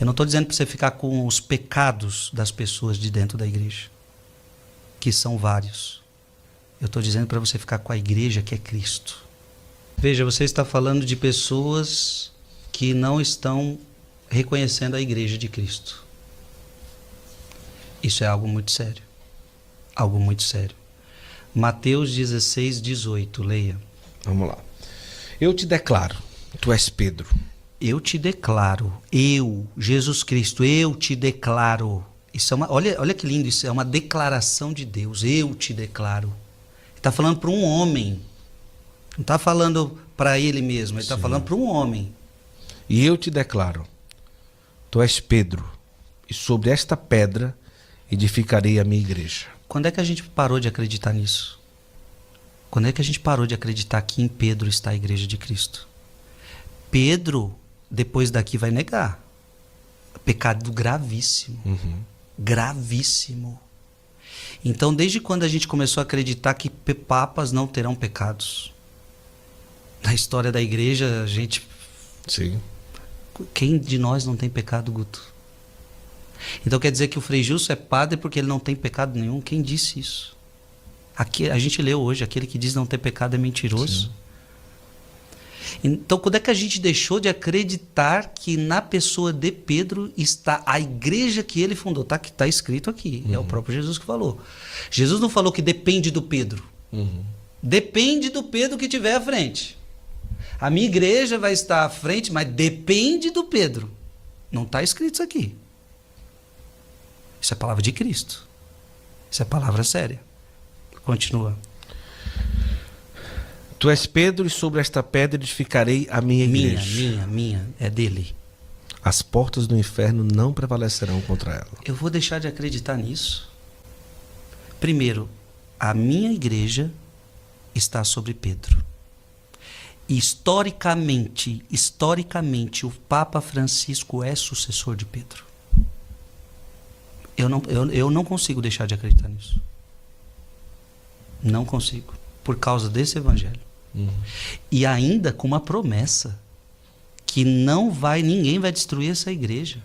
Eu não estou dizendo para você ficar com os pecados das pessoas de dentro da igreja, que são vários. Eu estou dizendo para você ficar com a igreja que é Cristo. Veja, você está falando de pessoas que não estão reconhecendo a igreja de Cristo. Isso é algo muito sério. Algo muito sério. Mateus 16, 18, leia. Vamos lá. Eu te declaro, tu és Pedro. Eu te declaro, eu, Jesus Cristo, eu te declaro. Isso é olha que lindo, isso é uma declaração de Deus. Eu te declaro. Ele está falando para um homem. Não está falando para ele mesmo, ele está falando para um homem. E eu te declaro, tu és Pedro, e sobre esta pedra edificarei a minha igreja. Quando é que a gente parou de acreditar nisso? Quando é que a gente parou de acreditar que em Pedro está a igreja de Cristo? Pedro, depois daqui, vai negar. Pecado gravíssimo. Gravíssimo. Então, desde quando a gente começou a acreditar que papas não terão pecados? Na história da igreja, a gente... Sim. Quem de nós não tem pecado, Guto? Então quer dizer que o Frei Gilson é padre porque ele não tem pecado nenhum? Quem disse isso? Aqui, a gente leu hoje, aquele que diz não ter pecado é mentiroso. Sim. Então quando é que a gente deixou de acreditar que na pessoa de Pedro está a igreja que ele fundou? Tá, que está escrito aqui, é o próprio Jesus que falou. Jesus não falou que depende do Pedro. Depende do Pedro que tiver à frente. A minha igreja vai estar à frente, mas depende do Pedro. Não está escrito isso aqui. Isso é palavra de Cristo. Isso é palavra séria. Continua. Tu és Pedro, e sobre esta pedra edificarei a minha igreja. Minha. É dele. As portas do inferno não prevalecerão contra ela. Eu vou deixar de acreditar nisso? Primeiro, a minha igreja está sobre Pedro. Historicamente, o Papa Francisco é sucessor de Pedro. Eu não consigo deixar de acreditar nisso. Não consigo. Por causa desse evangelho. E ainda com uma promessa que ninguém vai destruir essa igreja.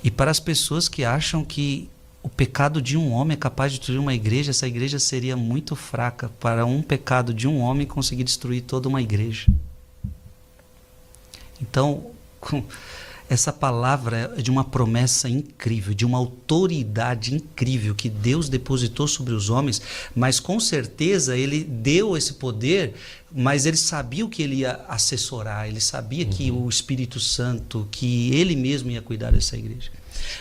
E para as pessoas que acham que o pecado de um homem é capaz de destruir uma igreja, essa igreja seria muito fraca para um pecado de um homem conseguir destruir toda uma igreja. Então, essa palavra é de uma promessa incrível, de uma autoridade incrível que Deus depositou sobre os homens, mas com certeza ele deu esse poder, mas ele sabia o que ele ia assessorar, ele sabia que o Espírito Santo, que ele mesmo ia cuidar dessa igreja.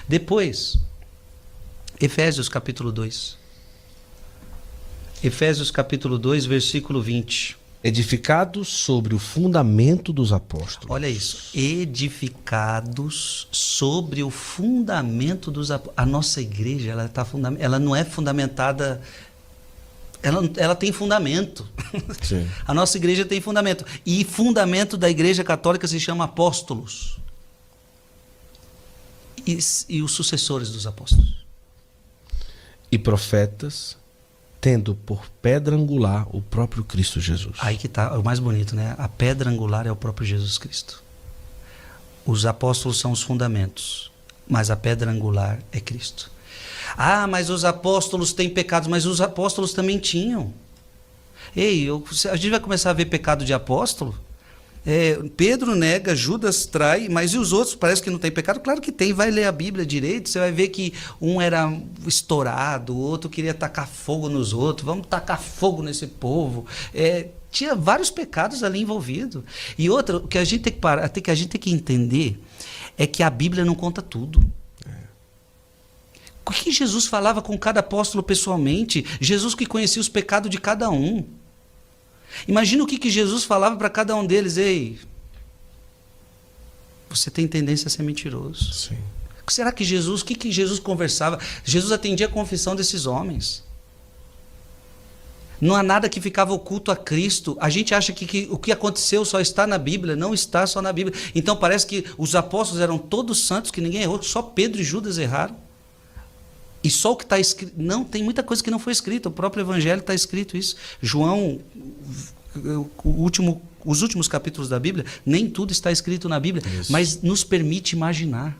Depois, Efésios capítulo 2. Efésios capítulo 2, versículo 20. Edificados sobre o fundamento dos apóstolos. Olha isso. Edificados sobre o fundamento dos apóstolos. A nossa igreja, ela não é fundamentada... Ela tem fundamento. Sim. A nossa igreja tem fundamento. E fundamento da igreja católica se chama apóstolos. E os sucessores dos apóstolos. E profetas, tendo por pedra angular o próprio Cristo Jesus. Aí que está o mais bonito, né? A pedra angular é o próprio Jesus Cristo. Os apóstolos são os fundamentos, mas a pedra angular é Cristo. Ah, mas os apóstolos têm pecados, mas os apóstolos também tinham. Ei, a gente vai começar a ver pecado de apóstolo? Pedro nega, Judas trai, mas e os outros? Parece que não tem pecado? Claro que tem, vai ler a Bíblia direito, você vai ver que um era estourado, o outro queria tacar fogo nos outros, vamos tacar fogo nesse povo. Tinha vários pecados ali envolvidos. E outra, o que a gente tem que entender é que a Bíblia não conta tudo. O que Jesus falava com cada apóstolo pessoalmente? Jesus que conhecia os pecados de cada um. Imagina o que Jesus falava para cada um deles. Ei, você tem tendência a ser mentiroso. Sim. Será que Jesus, o que Jesus conversava? Jesus atendia a confissão desses homens. Não há nada que ficava oculto a Cristo. A gente acha que o que aconteceu só está na Bíblia. Não está só na Bíblia. Então parece que os apóstolos eram todos santos, que ninguém errou. Só Pedro e Judas erraram. E só o que está escrito... Não, tem muita coisa que não foi escrita. O próprio Evangelho está escrito isso. João, o último os últimos capítulos da Bíblia, nem tudo está escrito na Bíblia, mas nos permite imaginar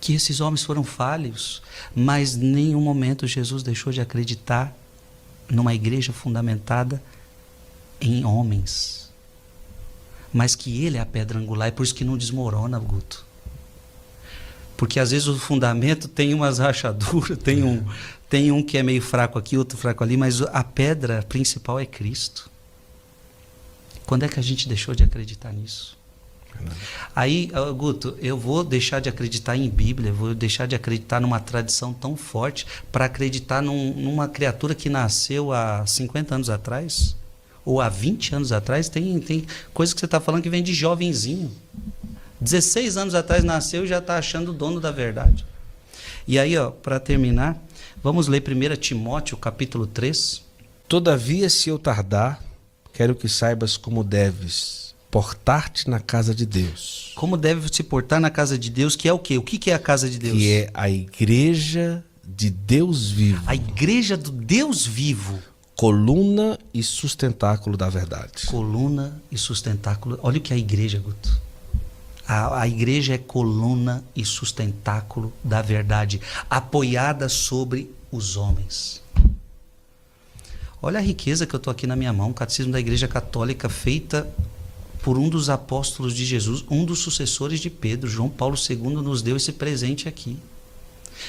que esses homens foram falhos, mas em nenhum momento Jesus deixou de acreditar numa igreja fundamentada em homens, mas que ele é a pedra angular, é por isso que não desmorona, Guto. Porque às vezes o fundamento tem umas rachaduras, tem um que é meio fraco aqui, outro fraco ali, mas a pedra principal é Cristo. Quando é que a gente deixou de acreditar nisso? Aí, Guto, eu vou deixar de acreditar em Bíblia, vou deixar de acreditar numa tradição tão forte para acreditar numa criatura que nasceu há 50 anos atrás, ou há 20 anos atrás. Tem coisa que você está falando que vem de jovenzinho. 16 anos atrás nasceu e já está achando o dono da verdade. E aí, para terminar, vamos ler 1 Timóteo, capítulo 3. Todavia, se eu tardar, quero que saibas como deves portar-te na casa de Deus. Como deve se portar na casa de Deus, que é o quê? O que é a casa de Deus? Que é a igreja de Deus vivo. A igreja do Deus vivo. Coluna e sustentáculo da verdade. Coluna e sustentáculo. Olha o que é a igreja, Guto. A igreja é coluna e sustentáculo da verdade, apoiada sobre os homens. Olha a riqueza que eu estou aqui na minha mão, o Catecismo da Igreja Católica, feita por um dos apóstolos de Jesus, um dos sucessores de Pedro. João Paulo II nos deu esse presente aqui.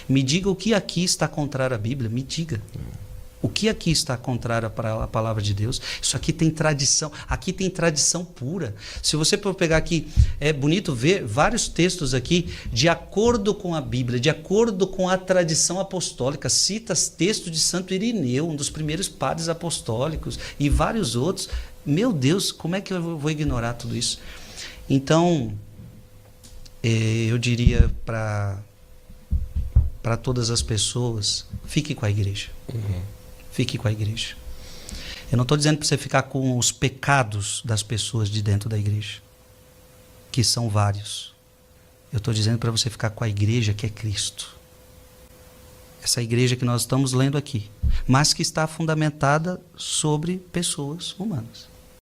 Me diga o que aqui está contrário à Bíblia, me diga. O que aqui está contrário à palavra de Deus? Isso aqui tem tradição, aqui tem tradição pura. Se você for pegar aqui, é bonito ver vários textos aqui de acordo com a Bíblia, de acordo com a tradição apostólica. Cita textos de Santo Irineu, um dos primeiros padres apostólicos, e vários outros. Meu Deus, como é que eu vou ignorar tudo isso? Então, eu diria para todas as pessoas, fique com a igreja. Fique com a igreja. Eu não estou dizendo para você ficar com os pecados das pessoas de dentro da igreja, que são vários. Eu estou dizendo para você ficar com a igreja que é Cristo. Essa igreja que nós estamos lendo aqui, mas que está fundamentada sobre pessoas humanas.